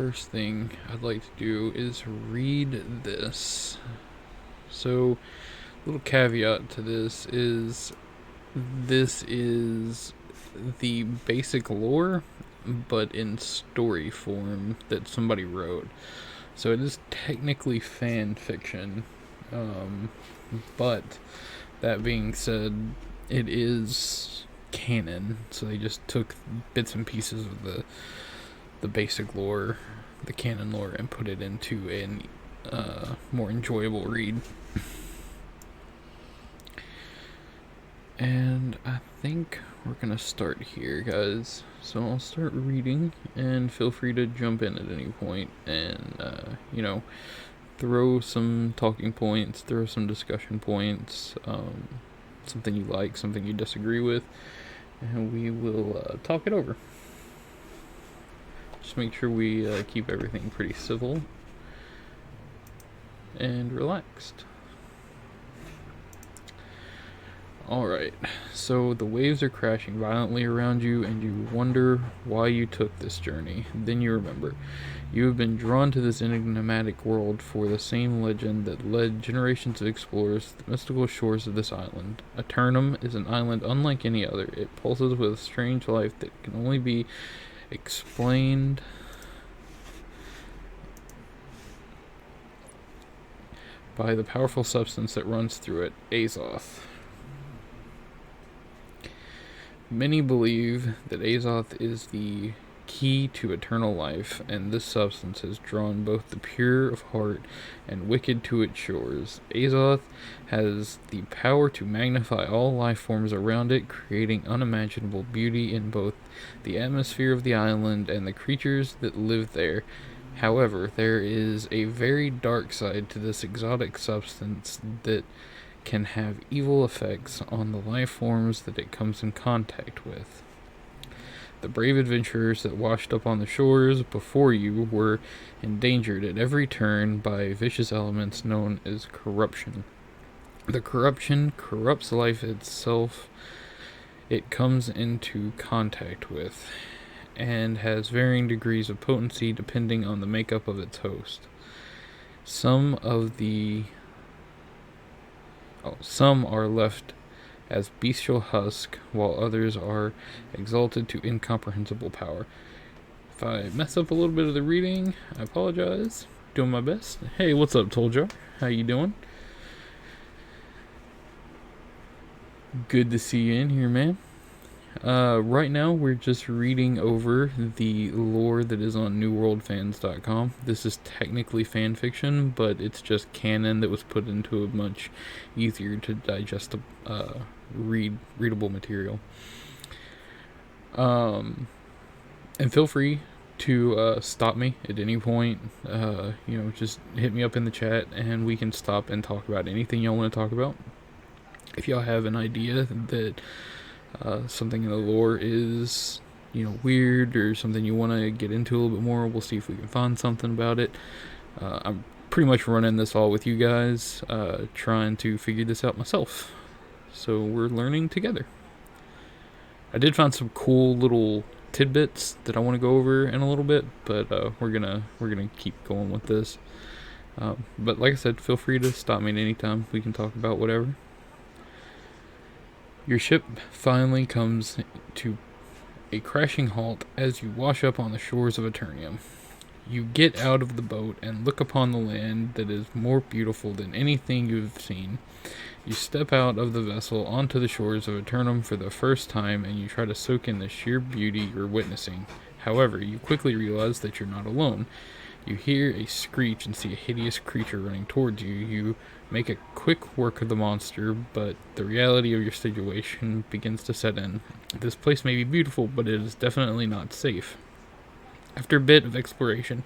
first thing I'd like to do is read this. So, little caveat to this is the basic lore, but in story form that somebody wrote. So it is technically fan fiction, but that being said, it is canon. So they just took bits and pieces of the basic lore, the canon lore, and put it into a more enjoyable read. And I think we're gonna start here, guys. So I'll start reading, and feel free to jump in at any point and, throw some talking points, throw some discussion points, something you like, something you disagree with, and we will talk it over. Just make sure we keep everything pretty civil and relaxed. Alright, so the waves are crashing violently around you, and you wonder why you took this journey. Then you remember. You have been drawn to this enigmatic world for the same legend that led generations of explorers to the mystical shores of this island. Aeternum is an island unlike any other. It pulses with a strange life that can only be explained by the powerful substance that runs through it, Azoth. Many believe that Azoth is the key to eternal life, and this substance has drawn both the pure of heart and wicked to its shores. Azoth has the power to magnify all life forms around it, creating unimaginable beauty in both the atmosphere of the island and the creatures that live there. However, there is a very dark side to this exotic substance that can have evil effects on the life forms that it comes in contact with. The brave adventurers that washed up on the shores before you were endangered at every turn by vicious elements known as corruption. The corruption corrupts life itself it comes into contact with, and has varying degrees of potency depending on the makeup of its host. Some are left as bestial husk, while others are exalted to incomprehensible power. If I mess up a little bit of the reading, I apologize. Doing my best. Hey, what's up, Toljar? How you doing? Good to see you in here, man. Right now, we're just reading over the lore that is on newworldfans.com. This is technically fan fiction, but it's just canon that was put into a much easier to digest, readable material. And feel free to stop me at any point. Just hit me up in the chat, and we can stop and talk about anything y'all want to talk about. If y'all have an idea that something in the lore is, weird, or something you want to get into a little bit more, we'll see if we can find something about it. I'm pretty much running this all with you guys, trying to figure this out myself. So we're learning together. I did find some cool little tidbits that I want to go over in a little bit, but we're gonna keep going with this. But like I said, feel free to stop me at any time. We can talk about whatever. Your ship finally comes to a crashing halt as you wash up on the shores of Aeternum. You get out of the boat and look upon the land that is more beautiful than anything you've seen. You step out of the vessel onto the shores of Aeternum for the first time, and you try to soak in the sheer beauty you're witnessing. However, you quickly realize that you're not alone. You hear a screech and see a hideous creature running towards you. You make a quick work of the monster, but the reality of your situation begins to set in. This place may be beautiful, but it is definitely not safe. After a bit of exploration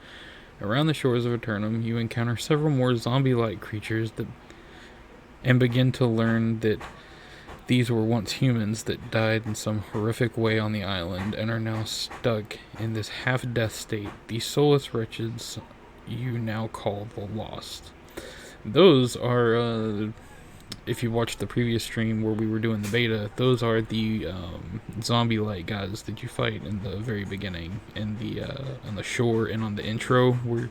around the shores of Aeternum, you encounter several more zombie-like creatures and begin to learn that these were once humans that died in some horrific way on the island and are now stuck in this half-death state. These soulless wretches you now call the Lost. Those are if you watched the previous stream where we were doing the beta, those are the zombie-like guys that you fight in the very beginning, in the on the shore and on the intro where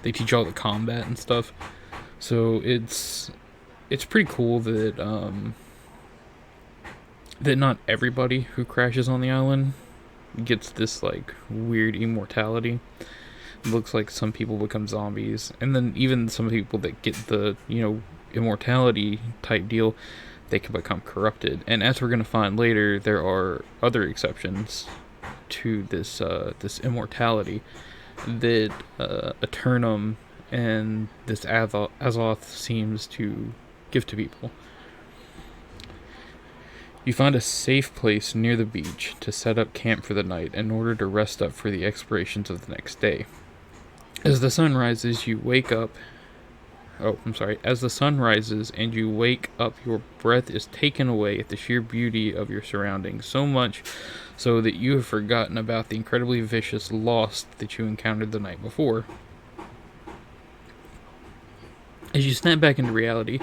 they teach all the combat and stuff. So it's pretty cool that that not everybody who crashes on the island gets this like weird immortality. It looks like some people become zombies, and then even some people that get the immortality type deal, they can become corrupted. And as we're going to find later, there are other exceptions to this this immortality that Aeternum and this Azoth seems to give to people. You find a safe place near the beach to set up camp for the night in order to rest up for the explorations of the next day. As the sun rises, you wake up. As the sun rises and you wake up, your breath is taken away at the sheer beauty of your surroundings, so much so that you have forgotten about the incredibly vicious lost that you encountered the night before. As you snap back into reality,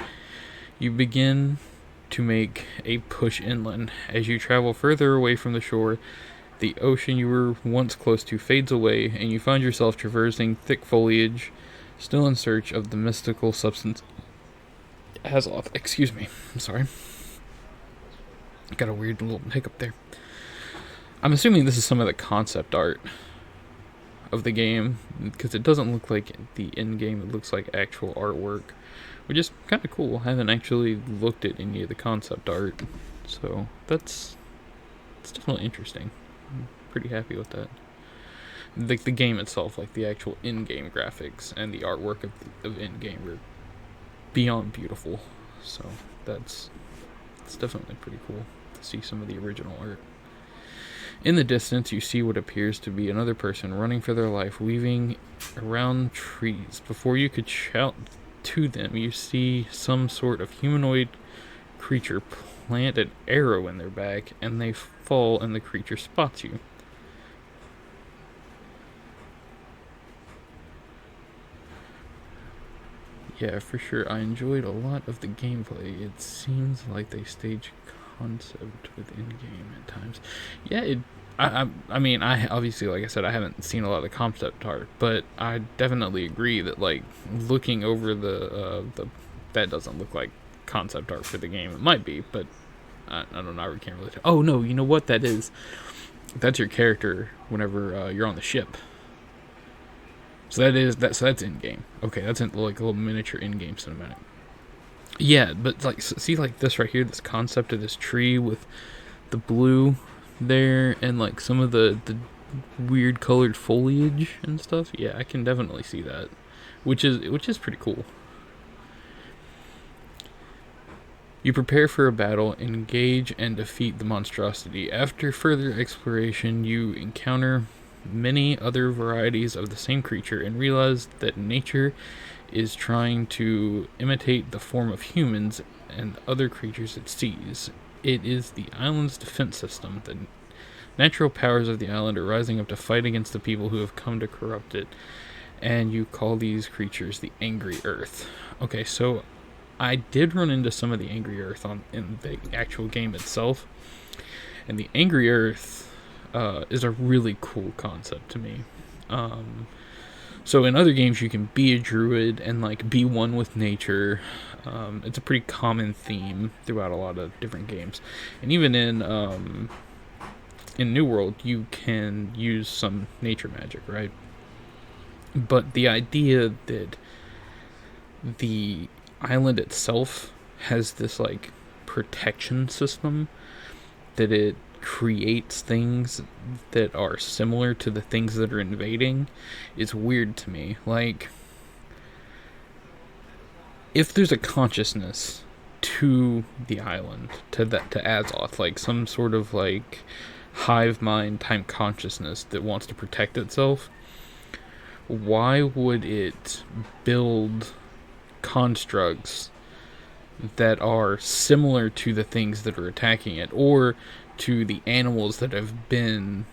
you begin to make a push inland. As you travel further away from the shore, the ocean you were once close to fades away, and you find yourself traversing thick foliage, still in search of the mystical substance Azoth. Excuse me. I'm sorry. Got a weird little hiccup there. I'm assuming this is some of the concept art of the game, because it doesn't look like the in-game. It looks like actual artwork, which is kind of cool. I haven't actually looked at any of the concept art, so it's definitely interesting. I'm pretty happy with that. The game itself, like the actual in-game graphics and the artwork of in-game, are beyond beautiful. So it's definitely pretty cool to see some of the original art. In the distance, you see what appears to be another person running for their life, weaving around trees. Before you could shout to them, you see some sort of humanoid creature plant an arrow in their back, and they fall, and the creature spots you. Yeah, for sure. I enjoyed a lot of the gameplay. It seems like they stage concept with in-game at times. Yeah, I mean, I obviously, like I said, I haven't seen a lot of concept art, but I definitely agree that, like, looking over the that doesn't look like concept art for the game. It might be, but I don't know. I can't really tell. Oh no, you know what that is? That's your character whenever you're on the ship. So that's in game. Okay, that's like a little miniature in game cinematic. Yeah, but like, see, like this right here, this concept of this tree with the blue there, and like some of the weird colored foliage and stuff. Yeah, I can definitely see that, which is pretty cool. You prepare for a battle, engage, and defeat the monstrosity. After further exploration, you encounter many other varieties of the same creature and realize that nature is trying to imitate the form of humans and other creatures it sees. It is the island's defense system. The natural powers of the island are rising up to fight against the people who have come to corrupt it, and you call these creatures the Angry Earth. Okay, so I did run into some of the Angry Earth in the actual game itself, and the Angry Earth is a really cool concept to me. So in other games, you can be a druid and like be one with nature. It's a pretty common theme throughout a lot of different games, and even in New World, you can use some nature magic, right? But the idea that the island itself has this like protection system, that it creates things that are similar to the things that are invading, is weird to me. Like, if there's a consciousness to the island, to Azoth, like some sort of like hive mind type consciousness that wants to protect itself, why would it build constructs that are similar to the things that are attacking it, or to the animals that have been,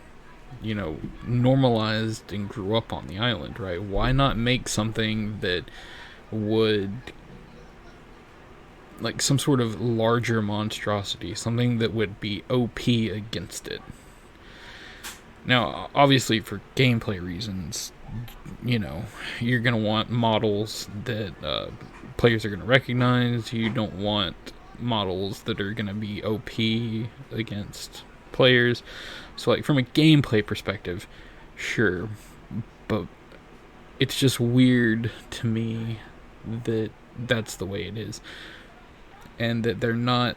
normalized and grew up on the island, right? Why not make something that would like some sort of larger monstrosity, something that would be OP against it. Now, obviously, for gameplay reasons, you're going to want models that players are going to recognize. You don't want models that are going to be OP against players. So, like, from a gameplay perspective, sure. But it's just weird to me that that's the way it is. And that they're not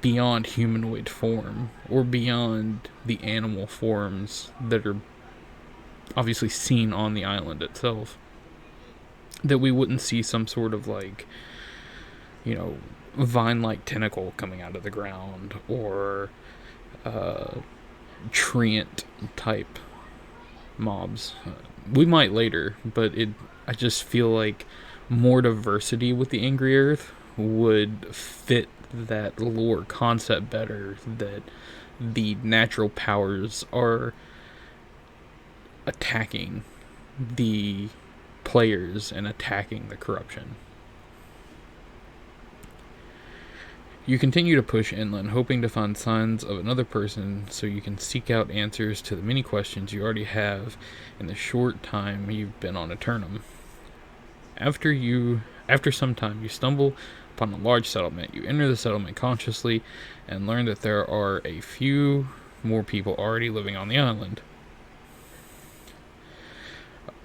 beyond humanoid form or beyond the animal forms that are obviously seen on the island itself, that we wouldn't see some sort of like vine-like tentacle coming out of the ground or treant type mobs. We might later, but I just feel like more diversity with the Angry Earth would fit that lore concept better, that the natural powers are attacking the players and attacking the corruption. You continue to push inland, hoping to find signs of another person so you can seek out answers to the many questions you already have in the short time you've been on Aeternum. After some time, you stumble upon a large settlement. You enter the settlement consciously and learn that there are a few more people already living on the island.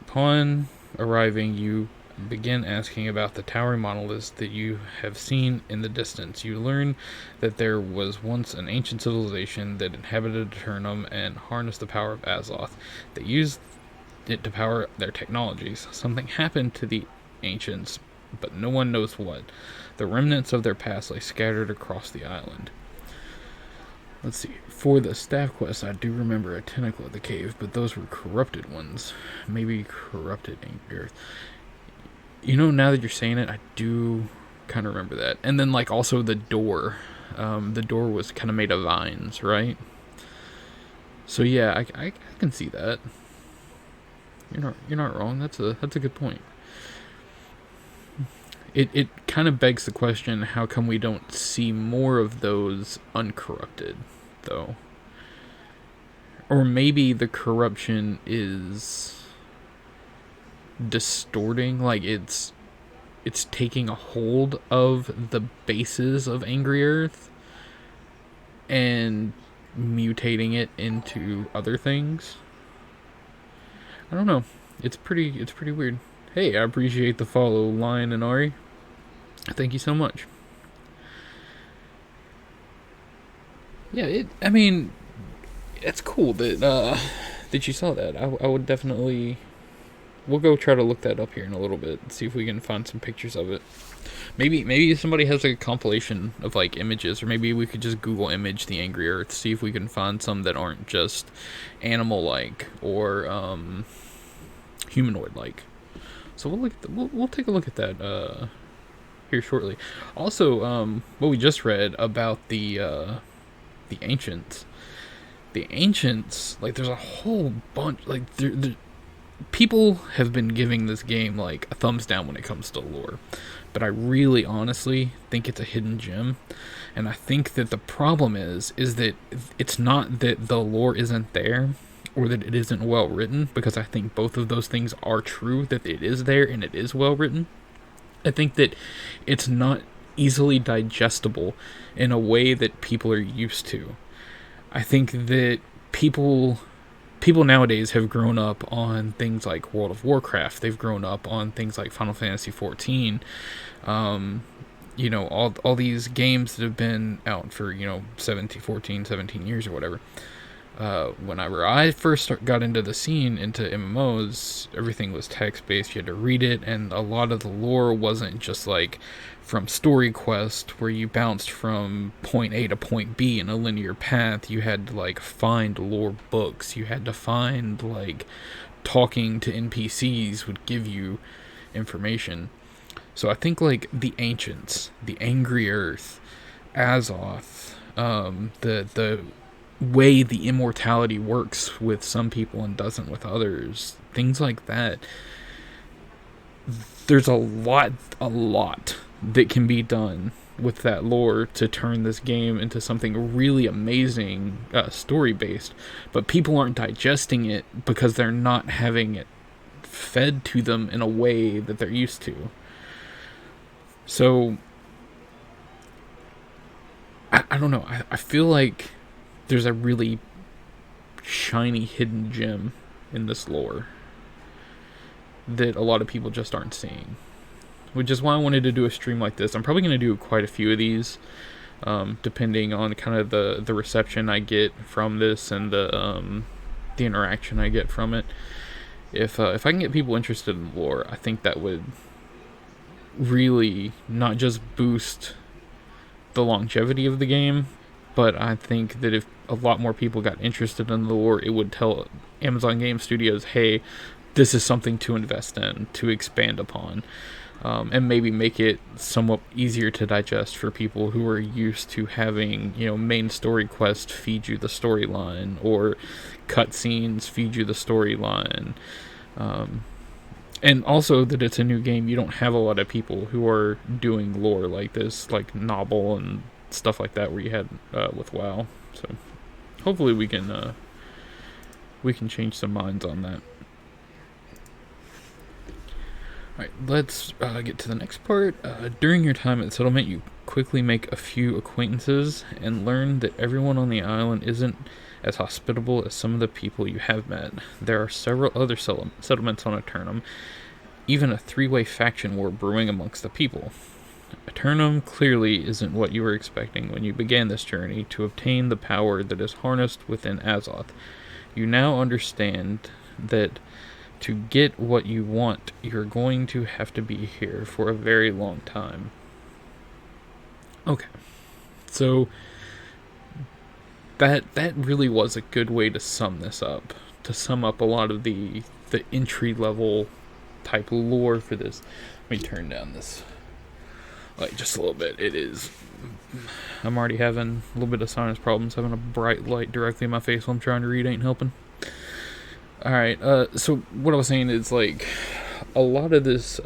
Upon arriving, you begin asking about the towering monoliths that you have seen in the distance. You learn that there was once an ancient civilization that inhabited Aeternum and harnessed the power of Azoth. They used it to power their technologies. Something happened to the ancients, but no one knows what. The remnants of their past lay scattered across the island. Let's see. For the staff quest, I do remember a tentacle at the cave, but those were corrupted ones. Maybe corrupted Angry Earth. Now that you're saying it, I do kind of remember that. And then, like, also the door. The door was kind of made of vines, right? So yeah, I can see that. You're not wrong. That's a good point. It kind of begs the question, how come we don't see more of those uncorrupted, though? Or maybe the corruption is distorting, like it's taking a hold of the bases of Angry Earth and mutating it into other things. I don't know. It's pretty weird. Hey, I appreciate the follow, Lion and Ari. Thank you so much. Yeah, it's cool that you saw that. I would definitely. We'll go try to look that up here in a little bit and see if we can find some pictures of it. Maybe somebody has like a compilation of like images, or maybe we could just Google image the Angry Earth, see if we can find some that aren't just animal-like or humanoid-like. So we'll take a look at that here shortly. Also, what we just read about the ancients. The ancients, like, there's a whole bunch, like, people have been giving this game like a thumbs down when it comes to lore, but I really honestly think it's a hidden gem. And I think that the problem is that it's not that the lore isn't there or that it isn't well written, because I think both of those things are true, that it is there and it is well written. I think that it's not easily digestible in a way that people are used to. I think that people nowadays have grown up on things like World of Warcraft. They've grown up on things like Final Fantasy XIV. All these games that have been out for 17 years or whatever. Whenever I first got into the scene, into MMOs, everything was text-based. You had to read it, and a lot of the lore wasn't just like from story quest where you bounced from point A to point B in a linear path. You had to like find lore books. You had to find like talking to NPCs would give you information. So I think like the ancients, the Angry Earth, Azoth, the way the immortality works with some people and doesn't with others, things like that. There's a lot that can be done with that lore to turn this game into something really amazing, story-based, but people aren't digesting it because they're not having it fed to them in a way that they're used to. So, I don't know, I feel like there's a really shiny hidden gem in this lore that a lot of people just aren't seeing. Which is why I wanted to do a stream like this. I'm probably going to do quite a few of these, depending on kind of the reception I get from this and the interaction I get from it. If I can get people interested in lore, I think that would really not just boost the longevity of the game, but I think that if a lot more people got interested in the lore, it would tell Amazon Game Studios, hey, this is something to invest in, to expand upon. And maybe make it somewhat easier to digest for people who are used to having, main story quest feed you the storyline, or cutscenes feed you the storyline. And also that it's a new game, you don't have a lot of people who are doing lore like this, like Novel and stuff like that, where you had with WoW. So hopefully we can change some minds on that. Alright, let's get to the next part. During your time at settlement, you quickly make a few acquaintances and learn that everyone on the island isn't as hospitable as some of the people you have met. There are several other settlements on Aeternum, even a three-way faction war brewing amongst the people. Aeternum clearly isn't what you were expecting when you began this journey to obtain the power that is harnessed within Azoth. You now understand that to get what you want, you're going to have to be here for a very long time. Okay. So, that really was a good way to sum this up. To sum up a lot of the entry-level type lore for this. Let me turn down this light just a little bit. I'm already having a little bit of sinus problems. Having a bright light directly in my face while I'm trying to read ain't helping. Alright, so what I was saying is, like, a lot of this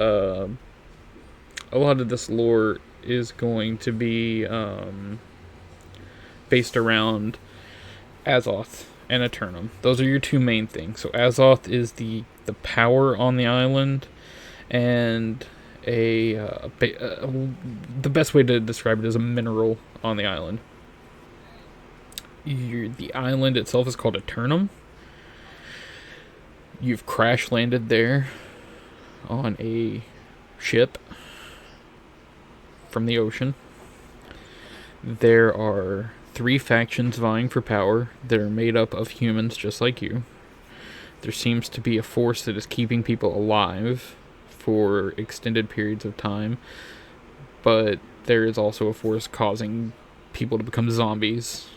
lore is going to be, based around Azoth and Aeternum. Those are your two main things. So Azoth is the power on the island, and the best way to describe it is a mineral on the island. The island itself is called Aeternum. You've crash landed there on a ship from the ocean. There are 3 factions vying for power that are made up of humans just like you. There seems to be a force that is keeping people alive for extended periods of time, but there is also a force causing people to become zombies.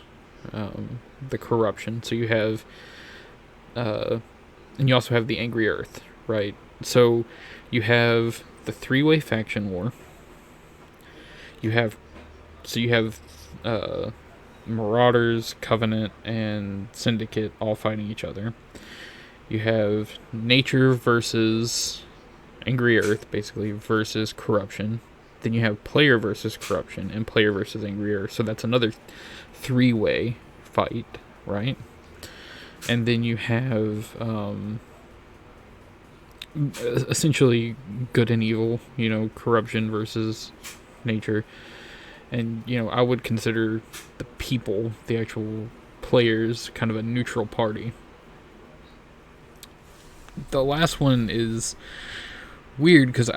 The corruption. So you have and you also have the Angry Earth, right? So you have the 3-way faction war. You have Marauders, Covenant, and Syndicate all fighting each other. You have nature versus Angry Earth, basically, versus corruption. Then you have player versus corruption and player versus Angry Earth. So that's another 3-way fight, right? And then you have essentially good and evil, corruption versus nature. And, I would consider the people, the actual players, kind of a neutral party. The last one is weird because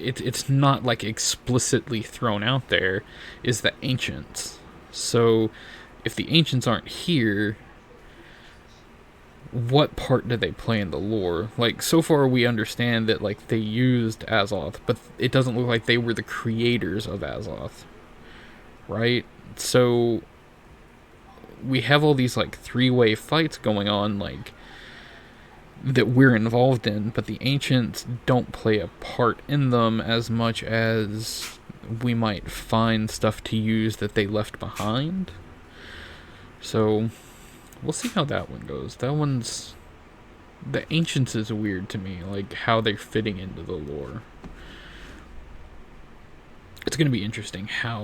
it's not like explicitly thrown out there, is the Ancients. So if the Ancients aren't here, what part do they play in the lore? Like, so far we understand that, like, they used Azoth, but it doesn't look like they were the creators of Azoth, right? So we have all these, like, 3-way fights going on, like, that we're involved in, but the Ancients don't play a part in them as much as we might find stuff to use that they left behind. So we'll see how that one goes. The Ancients is weird to me, like how they're fitting into the lore. it's going to be interesting how